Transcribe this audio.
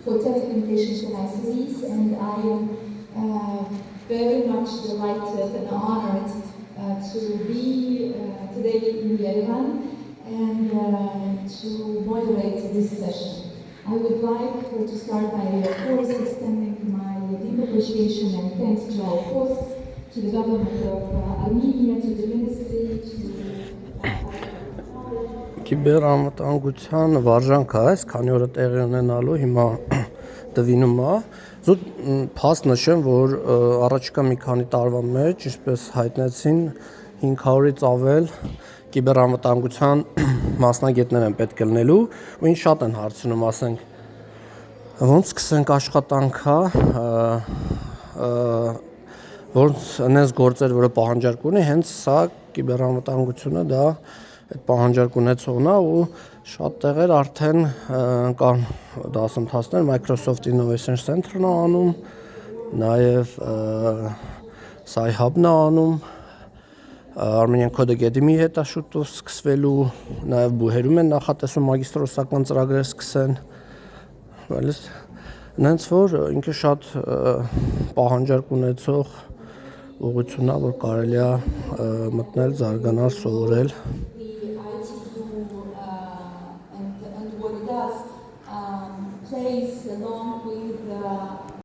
for telecommunications and ICTs, and I am very much delighted and honored to be today in Yerevan and to moderate this session. I would like to start by, of course, extending my deep appreciation and thanks to our host, to the government of Armenia, to the ministry, to Կիբերամտանգության վարժանքը այս քանի օրը տեղի ունենալու հիմա դվինում է զուտ փաստ նշեմ որ առաջիկա մի քանի տարվա մեջ ինչպես հայտնեցին 500-ից ավել կիբերամտանգության մասնագետներ են պետք լինելու ու ինձ շատ են հարցնում ասենք ոնց սկսենք աշխատանքը ոնց այնպես գործեր որը պահանջարկ ունի հենց սա կիբերամտանգությունը դա այդ պահանջարկ ունեցողն է ու շատ տեղեր արդեն կան դասընթացներ Microsoft Innovation Center-ն է անում, նաև Sci-Hub-ն է անում, Armenian Code Academy-ի հետ է շուտով սկսվելու, նաև բուհերում են նախատեսում մագիստրոսական ծրագրեր սկսեն, այլս նենց որ ինքը շատ պահանջարկ ունեցող ուղղությունն է, որ կարելի է մտնել, զարգանալ, սովորել